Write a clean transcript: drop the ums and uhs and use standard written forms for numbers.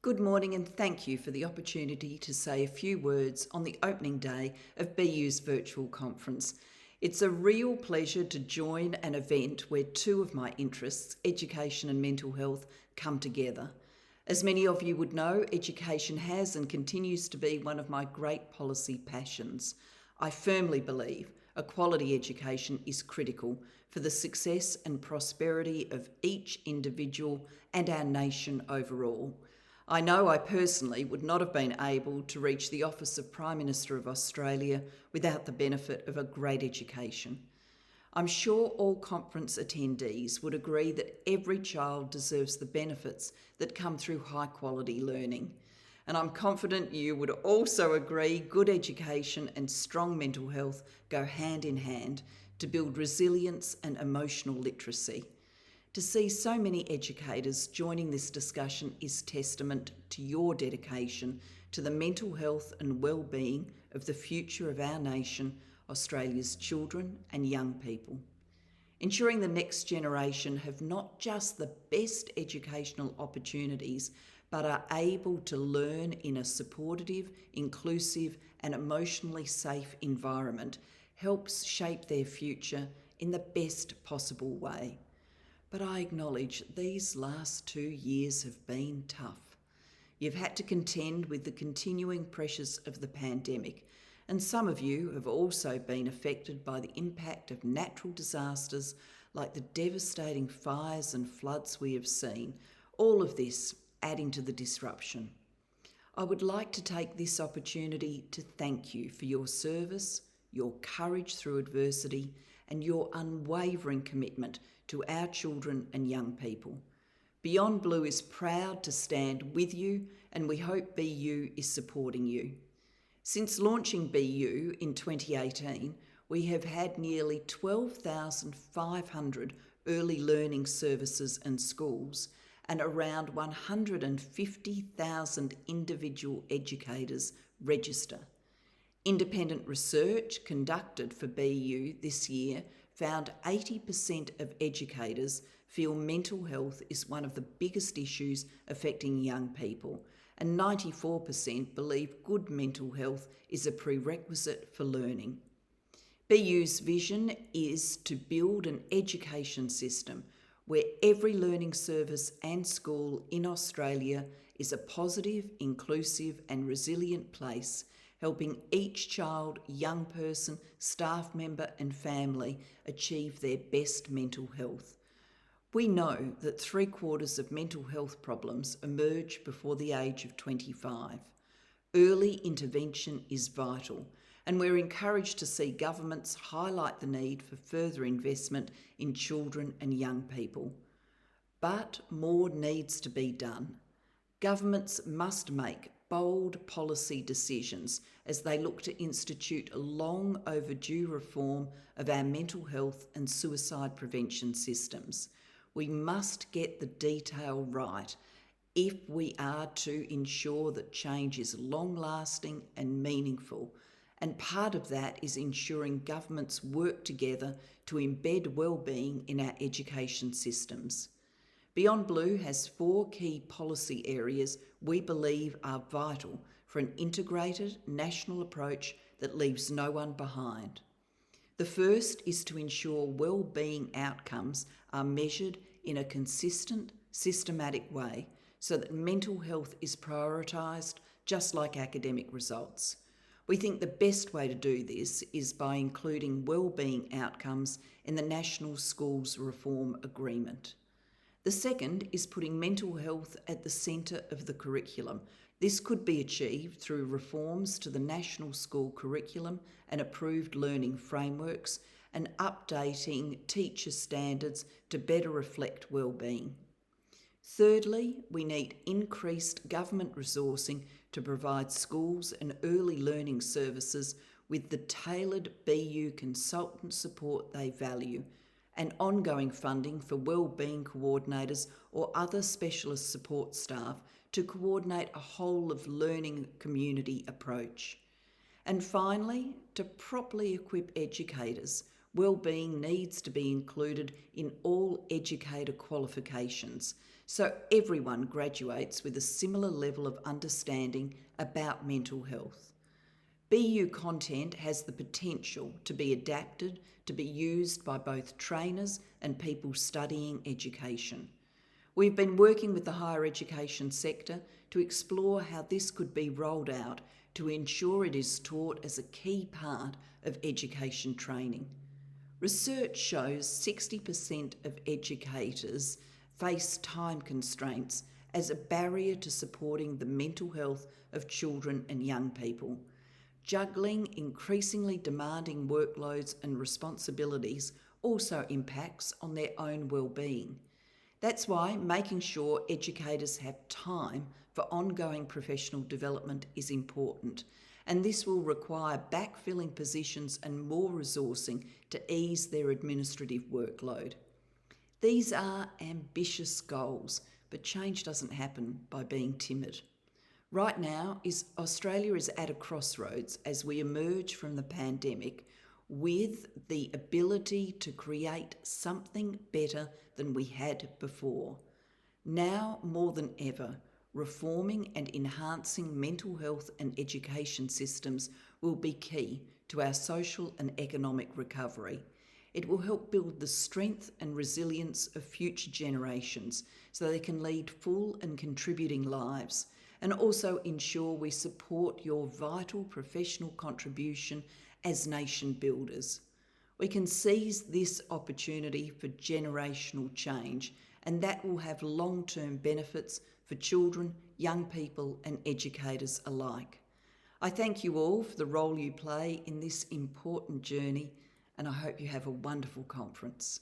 Good morning and thank you for the opportunity to say a few words on the opening day of BU's virtual conference. It's a real pleasure to join an event where two of my interests, education and mental health, come together. As many of you would know, education has and continues to be one of my great policy passions. I firmly believe a quality education is critical for the success and prosperity of each individual and our nation overall. I know I personally would not have been able to reach the office of Prime Minister of Australia without the benefit of a great education. I'm sure all conference attendees would agree that every child deserves the benefits that come through high quality learning. And I'm confident you would also agree good education and strong mental health go hand in hand to build resilience and emotional literacy. To see so many educators joining this discussion is testament to your dedication to the mental health and well-being of the future of our nation, Australia's children and young people. Ensuring the next generation have not just the best educational opportunities, but are able to learn in a supportive, inclusive and emotionally safe environment helps shape their future in the best possible way. But I acknowledge these last 2 years have been tough. You've had to contend with the continuing pressures of the pandemic, and some of you have also been affected by the impact of natural disasters like the devastating fires and floods we have seen, all of this adding to the disruption. I would like to take this opportunity to thank you for your service, your courage through adversity, and your unwavering commitment to our children and young people. Beyond Blue is proud to stand with you, and we hope BU is supporting you. Since launching BU in 2018, we have had nearly 12,500 early learning services and schools and around 150,000 individual educators register. Independent research conducted for BU this year found 80% of educators feel mental health is one of the biggest issues affecting young people, and 94% believe good mental health is a prerequisite for learning. BU's vision is to build an education system where every learning service and school in Australia is a positive, inclusive and resilient place, helping each child, young person, staff member and family achieve their best mental health. We know that 3/4 of mental health problems emerge before the age of 25. Early intervention is vital, and we're encouraged to see governments highlight the need for further investment in children and young people. But more needs to be done. Governments must make bold policy decisions as they look to institute a long overdue reform of our mental health and suicide prevention systems. We must get the detail right if we are to ensure that change is long-lasting and meaningful. And part of that is ensuring governments work together to embed well-being in our education systems. Beyond Blue has 4 key policy areas we believe are vital for an integrated national approach that leaves no one behind. The first is to ensure well-being outcomes are measured in a consistent, systematic way so that mental health is prioritised just like academic results. We think the best way to do this is by including well-being outcomes in the National Schools Reform Agreement. The second is putting mental health at the centre of the curriculum. This could be achieved through reforms to the national school curriculum and approved learning frameworks and updating teacher standards to better reflect well-being. Thirdly, we need increased government resourcing to provide schools and early learning services with the tailored BU consultant support they value, and ongoing funding for wellbeing coordinators or other specialist support staff to coordinate a whole of learning community approach. And finally, to properly equip educators, Wellbeing needs to be included in all educator qualifications so everyone graduates with a similar level of understanding about mental health. BU content has the potential to be adapted to be used by both trainers and people studying education. We've been working with the higher education sector to explore how this could be rolled out to ensure it is taught as a key part of education training. Research shows 60% of educators face time constraints as a barrier to supporting the mental health of children and young people. Juggling increasingly demanding workloads and responsibilities also impacts on their own well-being. That's why making sure educators have time for ongoing professional development is important, and this will require backfilling positions and more resourcing to ease their administrative workload. These are ambitious goals, but change doesn't happen by being timid. Right now, Australia is at a crossroads as we emerge from the pandemic with the ability to create something better than we had before. Now more than ever, reforming and enhancing mental health and education systems will be key to our social and economic recovery. It will help build the strength and resilience of future generations so they can lead full and contributing lives, and also ensure we support your vital professional contribution as nation builders. We can seize this opportunity for generational change, and that will have long-term benefits for children, young people and educators alike. I thank you all for the role you play in this important journey, and I hope you have a wonderful conference.